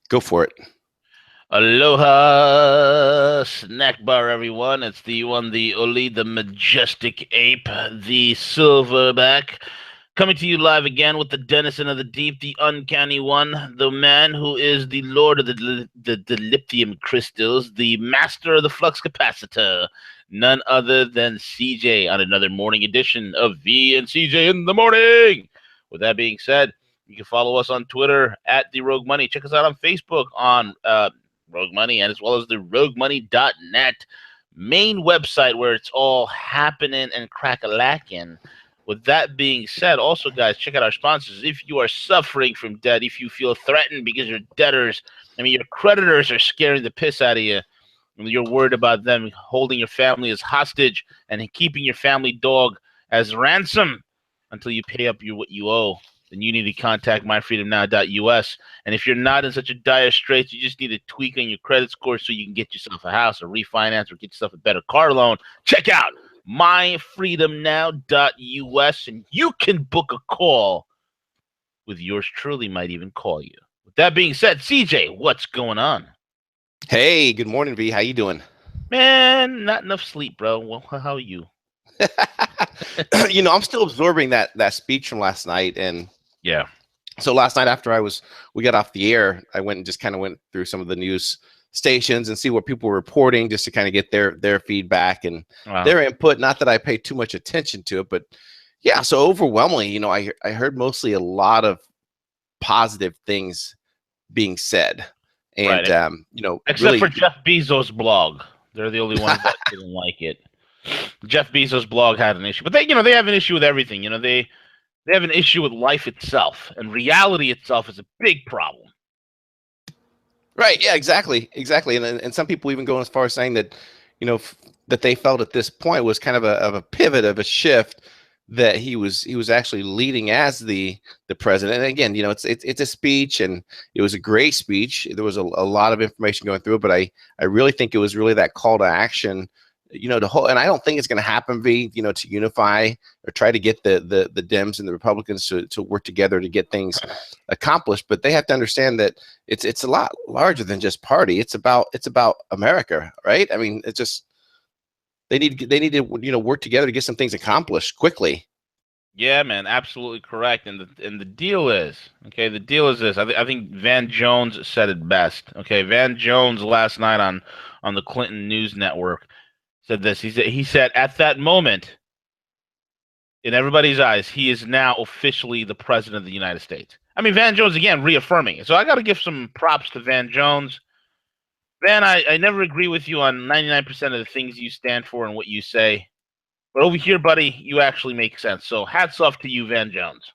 Go for it. Aloha, snack bar, everyone. It's the one, the only, the majestic ape, the silverback, coming to you live again with the denizen of the deep, the uncanny one, the man who is the lord of the lithium crystals, the master of the flux capacitor, none other than CJ on another morning edition of V and CJ in the morning. With that being said, you can follow us on Twitter at the Rogue Money. Check us out on Facebook on Rogue Money, and as well as the roguemoney.net main website where it's all happening and crack-a-lacking. With that being said, also, guys, check out our sponsors. If you are suffering from debt, if you feel threatened because your debtors, your creditors are scaring the piss out of you, and you're worried about them holding your family as hostage and keeping your family dog as ransom until you pay up what you owe, then you need to contact myfreedomnow.us. And if you're not in such a dire straits, you just need to tweak on your credit score so you can get yourself a house or refinance or get yourself a better car loan. Check out myfreedomnow.us and you can book a call with yours truly, might even call you. With that being said, CJ, what's going on? Hey, good morning, V. How you doing? Man, not enough sleep, bro. Well, how are you? I'm still absorbing that speech from last night, and Yeah. so last night after we got off the air, I went and just kind of went through some of the news stations and see what people were reporting, just to kind of get their feedback and their input. Not that I paid too much attention to it, but yeah. So overwhelmingly, I heard mostly a lot of positive things being said, and Right. Except really. for Jeff Bezos' blog. They're the only ones that didn't like it. Jeff Bezos' blog had an issue. But they have an issue with everything. They have an issue with life itself. And reality itself is a big problem. Right. Yeah, exactly. And some people even go as far as saying that, that they felt at this point was kind of a pivot, of a shift, that he was actually leading as the president. And again, it's a speech, and it was a great speech. There was a lot of information going through it, but I really think it was really that call to action, to whole. And I don't think it's going to happen, V, to unify or try to get the Dems and the Republicans to work together to get things accomplished. But they have to understand that it's a lot larger than just party. It's about America, right? I mean, it's just they need to work together to get some things accomplished quickly. Yeah, man, absolutely correct. And the deal is, okay, the deal is this. I think Van Jones said it best. Okay, Van Jones last night on the Clinton News Network said this. He said at that moment, in everybody's eyes, he is now officially the president of the United States. I mean, Van Jones again reaffirming it. So I got to give some props to Van Jones. Van, I never agree with you on 99% of the things you stand for and what you say. But over here, buddy, you actually make sense. So hats off to you, Van Jones.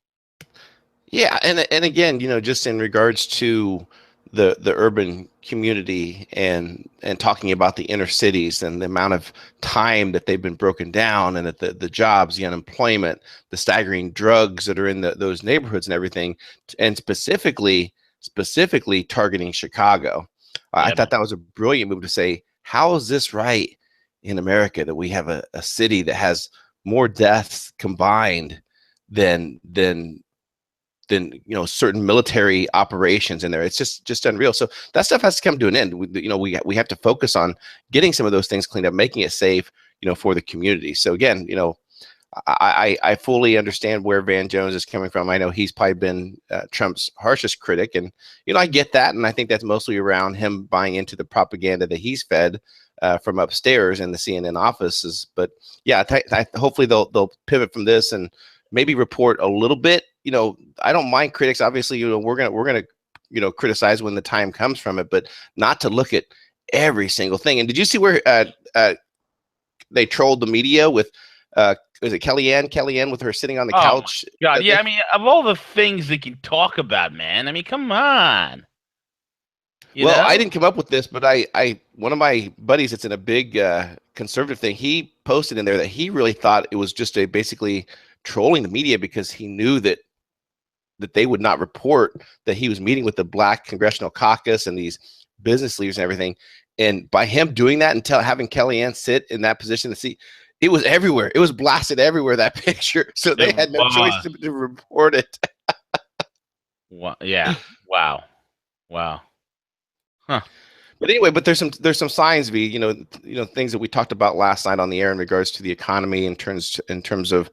Yeah, and again, just in regards to the urban community and talking about the inner cities and the amount of time that they've been broken down, and that the jobs, the unemployment, the staggering drugs that are in those neighborhoods and everything, and specifically targeting Chicago. I thought that was a brilliant move to say, how is this right in America that we have a city that has more deaths combined than certain military operations in there. It's just unreal. So that stuff has to come to an end. We have to focus on getting some of those things cleaned up, making it safe, for the community. So again, I fully understand where Van Jones is coming from. I know he's probably been Trump's harshest critic, and I get that, and I think that's mostly around him buying into the propaganda that he's fed from upstairs in the CNN offices. But yeah, hopefully they'll pivot from this and maybe report a little bit. I don't mind critics. Obviously, we're gonna criticize when the time comes from it, but not to look at every single thing. And did you see where they trolled the media with is it Kellyanne with her sitting on the couch? My God, yeah. I mean, of all the things they can talk about, man. I mean, come on. I didn't come up with this, but I one of my buddies that's in a big conservative thing, he posted in there that he really thought it was just basically trolling the media, because he knew that they would not report that he was meeting with the Black Congressional Caucus and these business leaders and everything. And by him doing that and having Kellyanne sit in that position to see, it was everywhere. It was blasted everywhere, that picture. So they had no choice to report it. Yeah. Wow. Huh. But anyway, but there's some signs, V. Things that we talked about last night on the air in regards to the economy, in terms of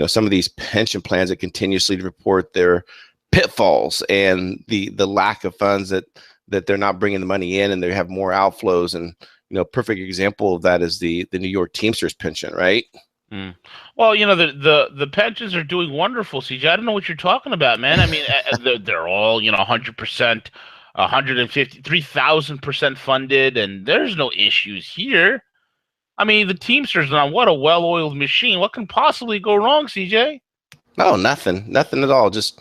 some of these pension plans that continuously report their pitfalls and the lack of funds that they're not bringing the money in, and they have more outflows. And perfect example of that is the New York Teamsters pension, right? Mm. Well, the pensions are doing wonderful, CJ. I don't know what you're talking about, man. I mean, they're all 100%, 150, 3,000% funded, and there's no issues here. I mean, the Teamsters now, what a well-oiled machine. What can possibly go wrong, CJ? No, nothing at all. Just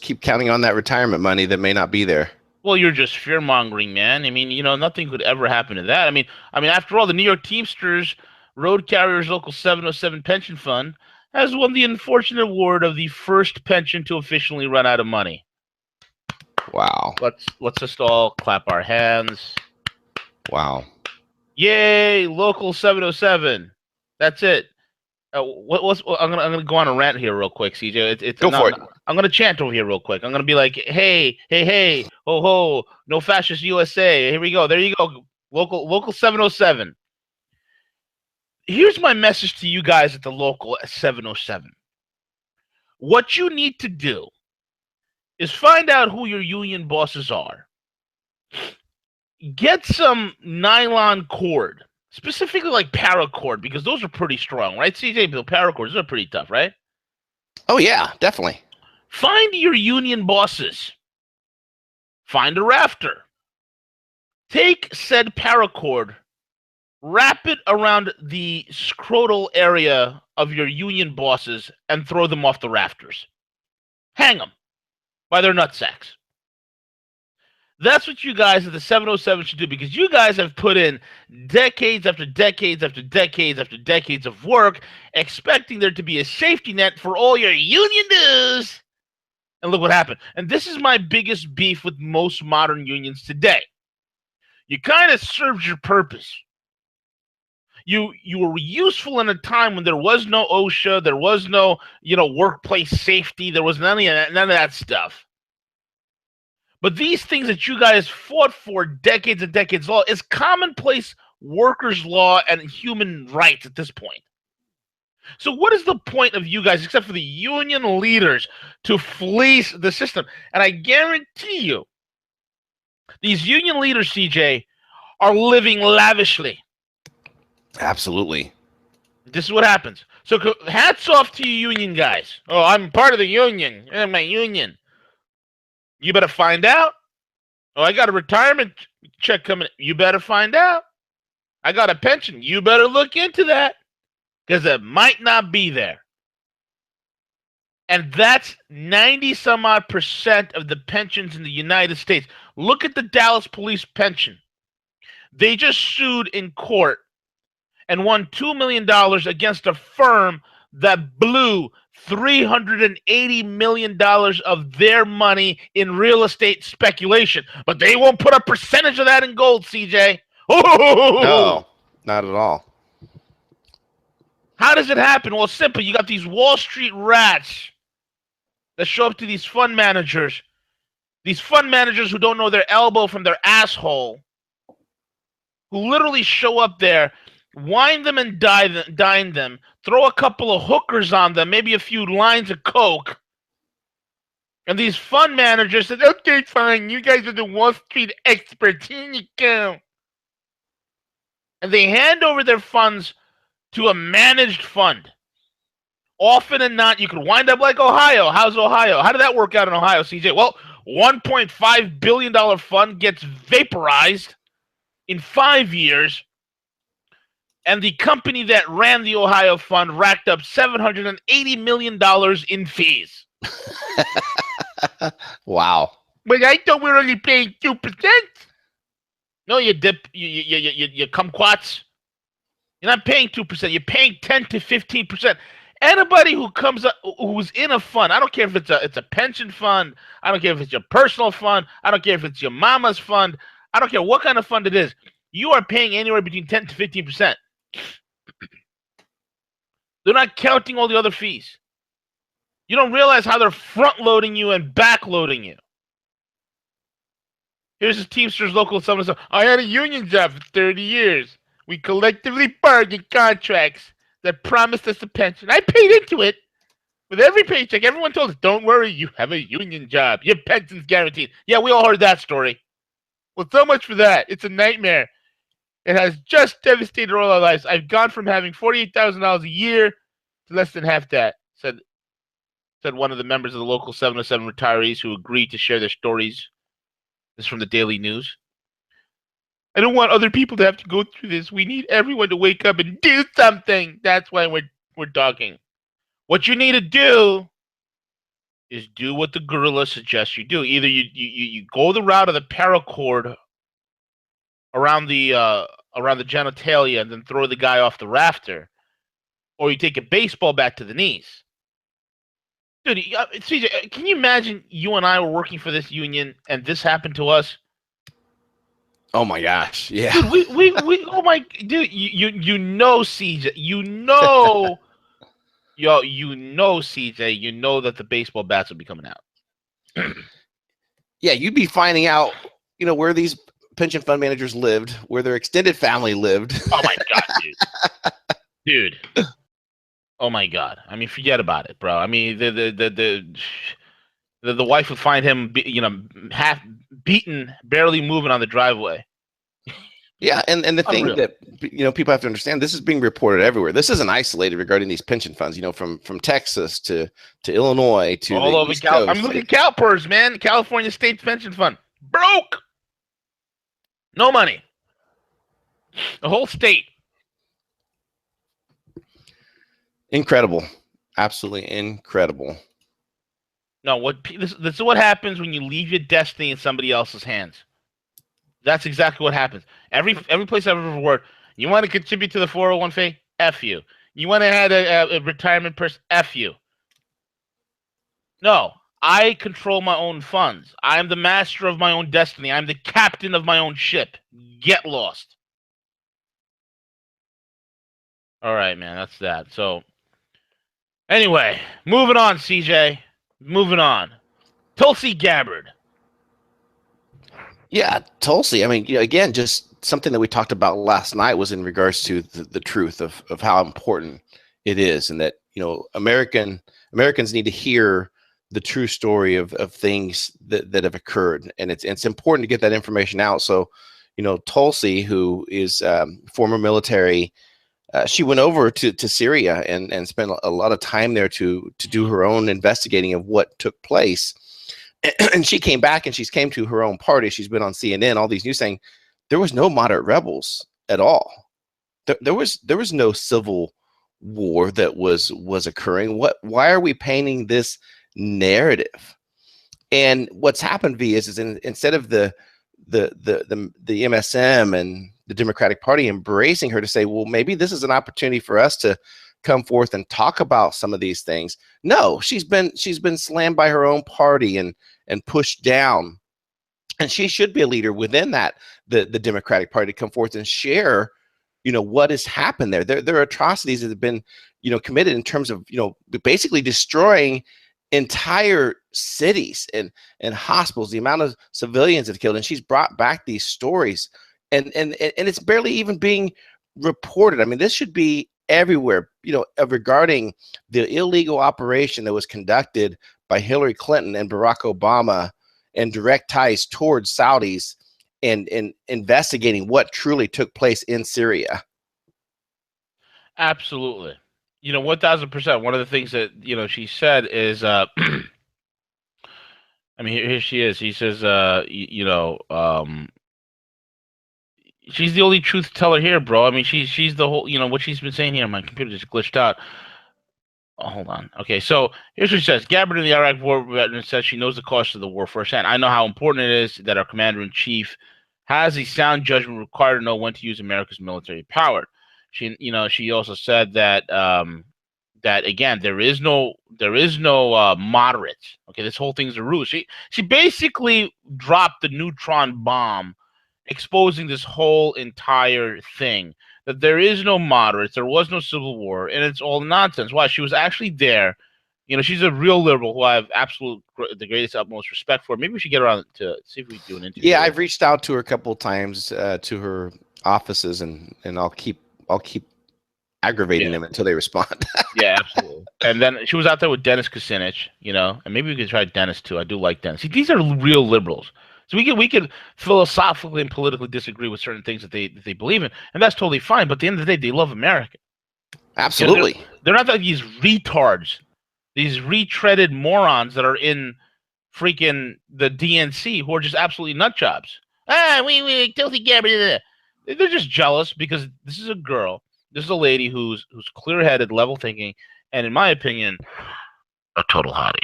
keep counting on that retirement money that may not be there. Well, you're just fear-mongering, man. I mean, nothing could ever happen to that. I mean, after all, the New York Teamsters Road Carriers Local 707 Pension Fund has won the unfortunate award of the first pension to officially run out of money. Wow. Let's just all clap our hands. Wow. Yay, Local 707. That's it. I'm gonna go on a rant here real quick, CJ. Go for it. I'm gonna chant over here real quick. I'm gonna be like, hey, hey, hey, ho, ho, no fascist USA. Here we go. There you go. Local 707. Here's my message to you guys at the local 707. What you need to do is find out who your union bosses are. Get some nylon cord, specifically like paracord, because those are pretty strong, right? CJ, the paracords are pretty tough, right? Oh, yeah, definitely. Find your union bosses. Find a rafter. Take said paracord, wrap it around the scrotal area of your union bosses, and throw them off the rafters. Hang them by their nutsacks. That's what you guys at the 707 should do, because you guys have put in decades after decades after decades after decades of work expecting there to be a safety net for all your union dues. And look what happened. And this is my biggest beef with most modern unions today. You kind of served your purpose. You were useful in a time when there was no OSHA, there was no, workplace safety, there was none of that stuff. But these things that you guys fought for decades and decades long is commonplace workers' law and human rights at this point. So what is the point of you guys, except for the union leaders, to fleece the system? And I guarantee you, these union leaders, CJ, are living lavishly. Absolutely. This is what happens. So hats off to you union guys. Oh, I'm part of the union. I'm my union. You better find out. Oh, I got a retirement check coming. You better find out. I got a pension. You better look into that, because it might not be there. And that's 90-some-odd% of the pensions in the United States. Look at the Dallas police pension. They just sued in court and won $2 million against a firm that blew $380 million of their money in real estate speculation. But they won't put a percentage of that in gold, CJ. No, not at all. How does it happen? Well, it's simple. You got these Wall Street rats that show up to these fund managers who don't know their elbow from their asshole, who literally show up there, wine them and dine them, throw a couple of hookers on them, maybe a few lines of coke. And these fund managers said, okay, fine, you guys are the Wall Street experts. Here you go. And they hand over their funds to a managed fund. Often and not, you could wind up like Ohio. How's Ohio? How did that work out in Ohio, CJ? Well, $1.5 billion fund gets vaporized in 5 years. And the company that ran the Ohio fund racked up $780 million in fees. Wow. But I thought we were only paying 2%. No, you kumquats. You're not paying 2%. You're paying 10 to 15%. Anybody who comes up, who's in a fund, I don't care if it's a pension fund, I don't care if it's your personal fund, I don't care if it's your mama's fund, I don't care what kind of fund it is, you are paying anywhere between 10 to 15%. They're not counting all the other fees. You don't realize how they're front-loading you and back-loading you. Here's the Teamsters local someone said, I had a union job for 30 years. We collectively bargained contracts that promised us a pension. I paid into it. With every paycheck, everyone told us, don't worry, you have a union job. Your pension's guaranteed. Yeah, we all heard that story. Well, so much for that. It's a nightmare. It has just devastated all our lives. I've gone from having $48,000 a year to less than half that, said one of the members of the local 707 retirees who agreed to share their stories. This is from the Daily News. I don't want other people to have to go through this. We need everyone to wake up and do something. That's why we're talking. What you need to do is do what the gorilla suggests you do. Either you go the route of the paracord around the genitalia and then throw the guy off the rafter, or you take a baseball bat to the knees. Dude, CJ, can you imagine you and I were working for this union and this happened to us? Oh my gosh, yeah. Dude, we oh my dude, you know CJ, you know CJ, you know that the baseball bats will be coming out. Yeah, you'd be finding out, where these pension fund managers lived, where their extended family lived. Oh my god, dude. Oh my god. I mean, forget about it, bro. I mean, the wife would find him, half beaten, barely moving on the driveway. Yeah, and the thing Unreal. that people have to understand, this is being reported everywhere. This isn't isolated regarding these pension funds. From Texas to Illinois to all over California. I'm looking at CalPERS, man. California State Pension Fund broke. No money. The whole state. Incredible, absolutely incredible. No, this is what happens when you leave your destiny in somebody else's hands. That's exactly what happens. Every place I've ever worked, you want to contribute to the 401k? F you. You want to have a retirement person? F you. No, I control my own funds. I'm the master of my own destiny. I'm the captain of my own ship. Get lost. All right, man, that's that. So, anyway, moving on, CJ. Moving on. Tulsi Gabbard. Yeah, Tulsi. I mean, again, just something that we talked about last night was in regards to the truth of how important it is, and that Americans need to hear the true story of things that have occurred, and it's important to get that information out. So, Tulsi, who is former military, she went over to Syria and spent a lot of time there to do her own investigating of what took place. And she came back and she's came to her own party. She's been on CNN, all these news saying there was no moderate rebels at all. There was no civil war that was occurring. Why are we painting this narrative? And what's happened, V, is instead of the MSM and the Democratic Party embracing her to say, well, maybe this is an opportunity for us to come forth and talk about some of these things. No, she's been slammed by her own party and pushed down, and she should be a leader within the Democratic Party to come forth and share, what has happened there. There are atrocities that have been, committed in terms of, basically destroying entire cities and hospitals, the amount of civilians that killed, and she's brought back these stories, and it's barely even being reported. I mean, this should be everywhere, regarding the illegal operation that was conducted by Hillary Clinton and Barack Obama and direct ties towards Saudis and investigating what truly took place in Syria. Absolutely. 1000%. One of the things that, she said is, I mean, here she is. He says, she's the only truth teller here, bro. I mean, she's the whole, what she's been saying here. My computer just glitched out. Oh, hold on. Okay, so here's what she says. Gabbard, in the Iraq war veteran, says she knows the cost of the war firsthand. I know how important it is that our commander-in-chief has a sound judgment required to know when to use America's military power. She also said that that again, there is no moderates. Okay, this whole thing's a ruse. She basically dropped the neutron bomb, exposing this whole entire thing. That there is no moderates, there was no civil war, and it's all nonsense. Why? She was actually there, You know, she's a real liberal who I have the greatest, utmost respect for. Maybe we should get her on to see if we do an interview. Yeah, I've reached out to her a couple of times to her offices, and I'll keep aggravating them until they respond. Yeah, absolutely. And then she was out there with Dennis Kucinich, you know, and maybe we could try Dennis too. I do like Dennis. See, these are real liberals. So we could philosophically and politically disagree with certain things that they believe in, and that's totally fine. But at the end of the day, they love America. Absolutely. You know, they're not like these retards, these retreaded morons that are in freaking the DNC who are just absolutely nut jobs. We filthy garbage. They're just jealous because this is a girl. This is a lady who's clear-headed, level thinking, and in my opinion, a total hottie.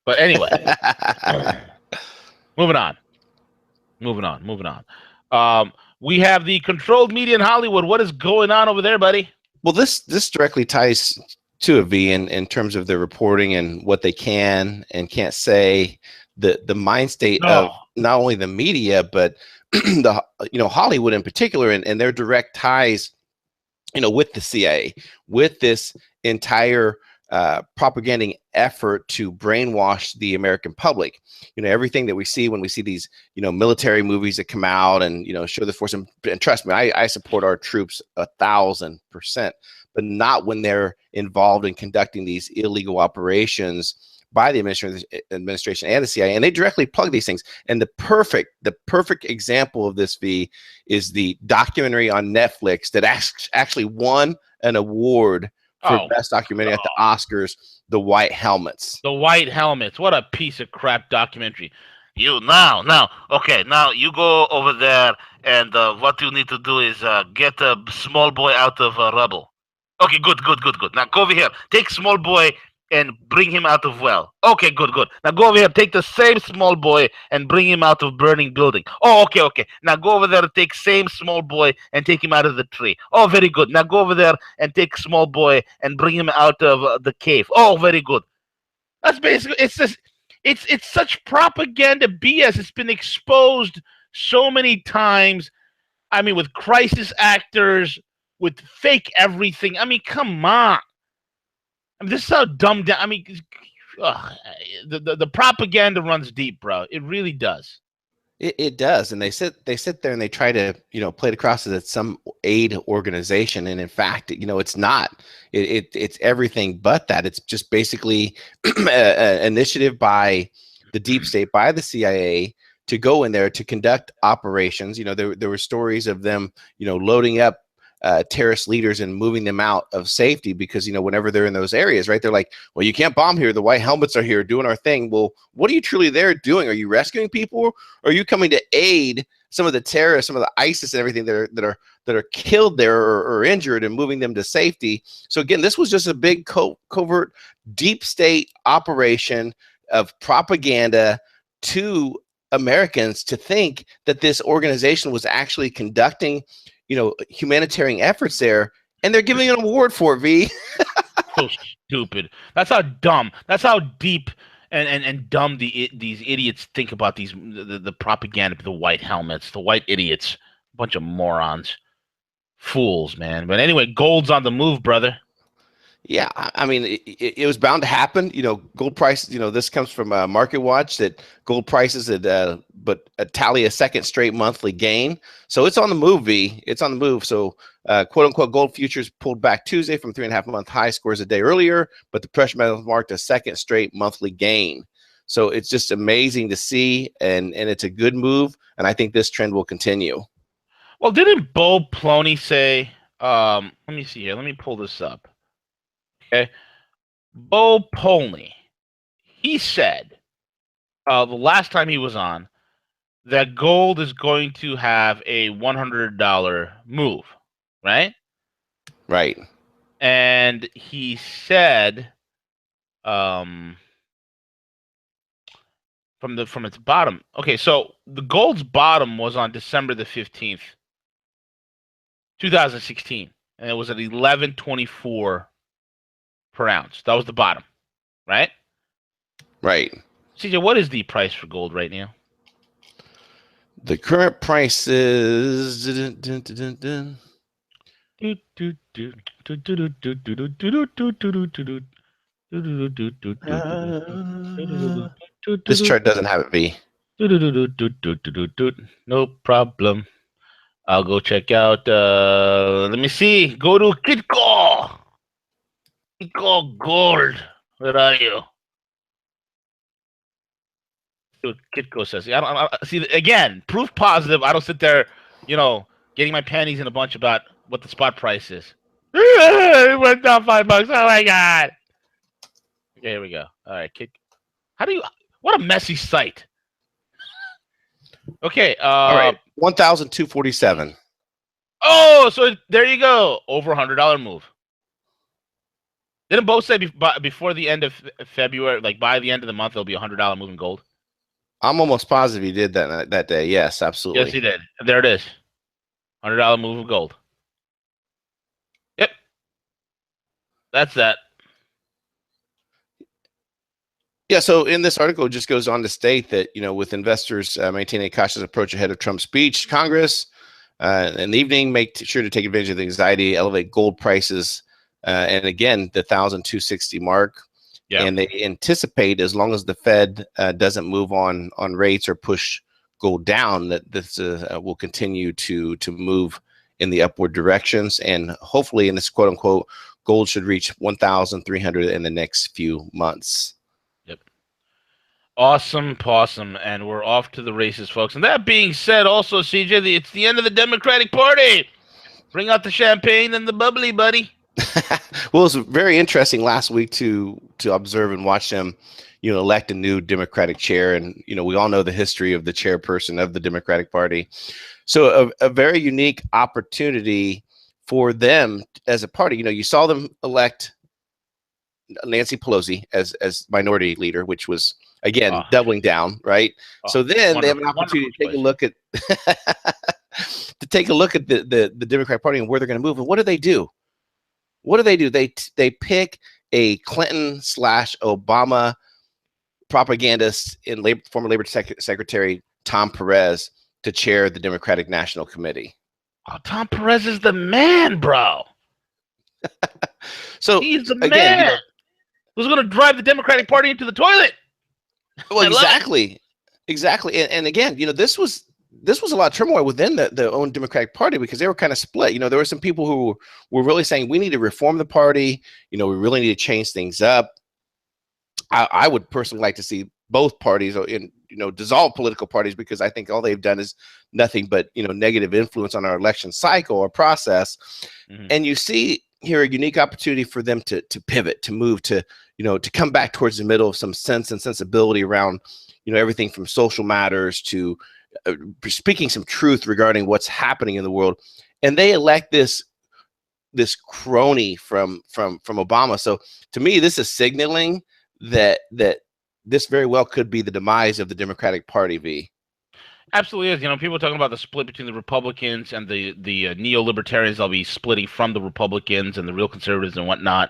But anyway, moving on. We have the controlled media in Hollywood. What is going on over there, buddy? Well, this directly ties to a V in terms of the reporting and what they can and can't say. The mind state of not only the media but the Hollywood in particular and their direct ties, with the CIA, with this entire propaganding effort to brainwash the American public. Everything that we see when we see these, military movies that come out and, show the force. And trust me, I support our troops 1,000%, but not when they're involved in conducting these illegal operations by the administration and the CIA, and they directly plug these things. And the perfect example of this, V, is the documentary on Netflix that actually won an award for best documentary at the Oscars, The White Helmets. The White Helmets. What a piece of crap documentary. Now you go over there, and what you need to do is get a small boy out of rubble. Okay, good. Now go over here. Take small boy and bring him out of well. Okay, good. Now go over here, take the same small boy and bring him out of burning building. Oh, okay. Now go over there and take same small boy and take him out of the tree. Oh, very good. Now go over there and take small boy and bring him out of the cave. Oh, very good. That's basically, it's such propaganda BS. It's been exposed so many times. I mean, with crisis actors, with fake everything. I mean, come on. I mean, this is how dumbed down. I mean, the propaganda runs deep, bro. It really does. It does, and they sit there and they try to play it across as it's some aid organization, and in fact, it's not. It's everything but that. It's just basically an initiative by the deep state, by the CIA, to go in there to conduct operations. There were stories of them loading up terrorist leaders and moving them out of safety because, whenever they're in those areas, right, they're like, well, you can't bomb here. The White Helmets are here doing our thing. Well, what are you truly there doing? Are you rescuing people? Or are you coming to aid some of the terrorists, some of the ISIS and everything that are killed there or injured and moving them to safety? So again, this was just a big covert deep state operation of propaganda to Americans to think that this organization was actually conducting humanitarian efforts there, and they're giving an award for it, V. So stupid. That's how dumb. That's how deep and dumb these idiots think about the propaganda, the white helmets, the white idiots, a bunch of morons, fools, man. But anyway, gold's on the move, brother. Yeah, I mean, it was bound to happen. Gold price. This comes from Market Watch that gold prices but tally a second straight monthly gain. So it's on the move, V. It's on the move. So quote unquote gold futures pulled back Tuesday from 3.5-month high scores a day earlier, but the precious metals marked a second straight monthly gain. So it's just amazing to see, and it's a good move, and I think this trend will continue. Well, didn't Bo Ploney say? Let me see here. Let me pull this up. Okay, Bo Polney, he said the last time he was on that gold is going to have a $100 move, right? Right. And he said from its bottom. Okay, so the gold's bottom was on December the 15th, 2016, and it was at 11.24 per ounce. That was the bottom, right? Right. CJ, what is the price for gold right now? The current price is This chart doesn't have it, V. No problem. I'll go check out. Let me see. Go to Kitco. Kitco Gold. Where are you? What Kitco says. I don't see again. Proof positive. I don't sit there, getting my panties in a bunch about what the spot price is. It went down $5. Oh my god. Okay, here we go. All right, how do you? What a messy site. Okay. All right, 1,247. Oh, so there you go. Over $100 move. Didn't both say before the end of February, like by the end of the month, there'll be $100 move in gold? I'm almost positive he did that day. Yes, absolutely. Yes, he did. There it is. $100 move of gold. Yep. That's that. Yeah, so in this article, it just goes on to state that, with investors maintaining a cautious approach ahead of Trump's speech, Congress in the evening, make sure to take advantage of the anxiety, elevate gold prices, and again, the 1,260 mark. Yeah. And they anticipate, as long as the Fed doesn't move on rates or push gold down, that this will continue to move in the upward directions. And hopefully in this quote unquote, gold should reach 1,300 in the next few months. Yep. Awesome possum. And we're off to the races, folks. And that being said, also, CJ, it's the end of the Democratic Party. Bring out the champagne and the bubbly, buddy. Well, it was very interesting last week to observe and watch them, elect a new Democratic chair. And, we all know the history of the chairperson of the Democratic Party. So a very unique opportunity for them as a party. You saw them elect Nancy Pelosi as minority leader, which was, again, doubling down, right? So then they have an opportunity to take a look at the Democratic Party and where they're going to move. And what do? What do? They pick a Clinton/Obama propagandist and former Labor Secretary Tom Perez to chair the Democratic National Committee. Oh, Tom Perez is the man, bro. So he's the man. Who's going to drive the Democratic Party into the toilet? Well, exactly. And again, this was a lot of turmoil within the own Democratic Party because they were kind of split. There were some people who were really saying we need to reform the party. We really need to change things up. I would personally like to see both parties dissolve political parties because I think all they've done is nothing but, negative influence on our election cycle or process. Mm-hmm. And you see here a unique opportunity for them to pivot, to move, to come back towards the middle of some sense and sensibility around, everything from social matters to speaking some truth regarding what's happening in the world. And they elect this crony from Obama. So to me, this is signaling that this very well could be the demise of the Democratic Party, V. Absolutely is. People are talking about the split between the Republicans and the neo-libertarians. They'll be splitting from the Republicans and the real conservatives and whatnot.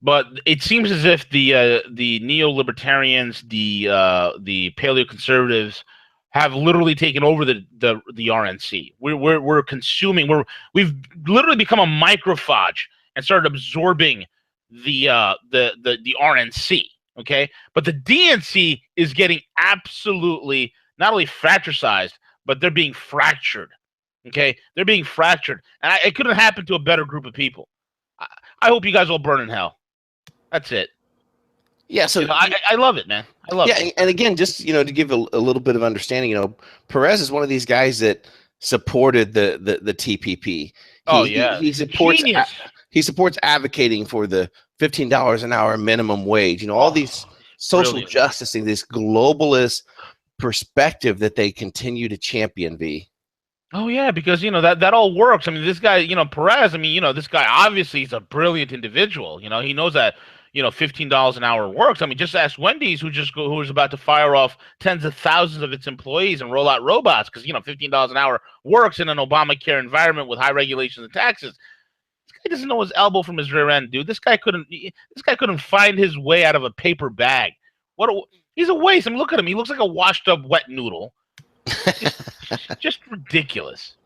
But it seems as if the neo-libertarians, the paleo-conservatives have literally taken over the RNC. We're consuming. We've literally become a microphage and started absorbing the RNC. Okay, but the DNC is getting absolutely not only fratricized, but they're being fractured. Okay, they're being fractured, and it couldn't happen to a better group of people. I hope you guys all burn in hell. That's it. Yeah, so I love it, man. I love it. And again, just to give a little bit of understanding, Perez is one of these guys that supported the TPP. He supports advocating for the $15 an hour minimum wage. All these social justice things, this globalist perspective that they continue to champion. V. Oh yeah, because that all works. I mean, this guy, Perez. I mean, this guy obviously is a brilliant individual. He knows that $15 an hour works. I mean, just ask Wendy's, who was about to fire off tens of thousands of its employees and roll out robots because $15 an hour works in an Obamacare environment with high regulations and taxes. This guy doesn't know his elbow from his rear end, dude. This guy couldn't find his way out of a paper bag. He's a waste. I mean, look at him. He looks like a washed up wet noodle. Just ridiculous.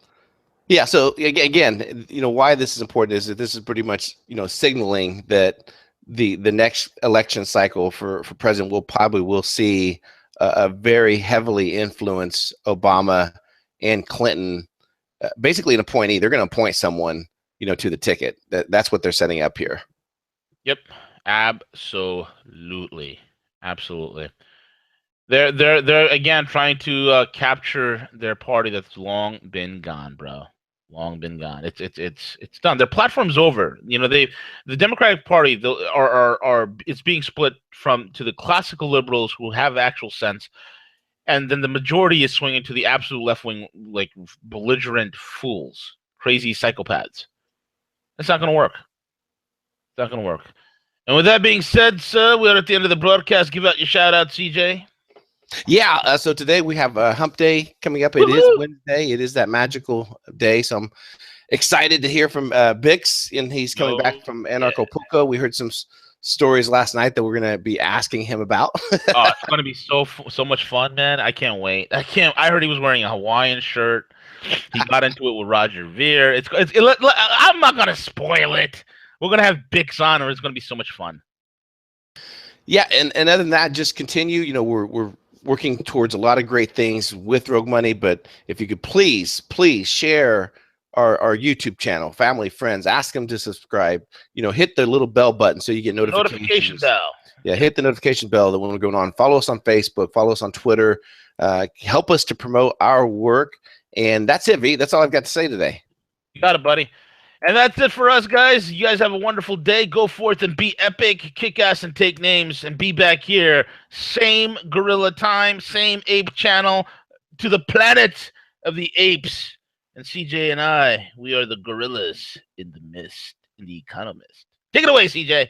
Yeah. So again, why this is important is that this is pretty much, signaling that the next election cycle for president, we'll see a very heavily influenced Obama and Clinton, basically an appointee. They're going to appoint someone, to the ticket. That's what they're setting up here. Yep, absolutely. They're again trying to capture their party that's long been gone, bro. Long been gone. It's done. Their platform's over. The Democratic Party it's being split to the classical liberals who have actual sense, and then the majority is swinging to the absolute left wing, like belligerent fools, crazy psychopaths. It's not going to work. It's not going to work. And with that being said, sir, we're at the end of the broadcast. Give out your shout out, CJ. Yeah, so today we have Hump Day coming up. It is Wednesday. It is that magical day. So I'm excited to hear from Bix, and he's coming back from Anarchapulco. We heard some stories last night that we're going to be asking him about. Oh, it's going to be so much fun, man. I can't wait. I heard he was wearing a Hawaiian shirt. He got into it with Roger Ver. I'm not going to spoil it. We're going to have Bix on, or it's going to be so much fun. Yeah, and other than that, just continue. We're working towards a lot of great things with Rogue Money, but if you could please share our YouTube channel, family, friends, ask them to subscribe, hit the little bell button so you get notifications. Notification bell. Yeah, hit the notification bell that when we're going on. Follow us on Facebook, follow us on Twitter, help us to promote our work. And that's it, V. That's all I've got to say today. You got it, buddy. And that's it for us, guys. You guys have a wonderful day. Go forth and be epic, kick ass, and take names, and be back here. Same gorilla time, same ape channel, to the planet of the apes. And CJ and I, we are the gorillas in the mist, in the economist. Take it away, CJ.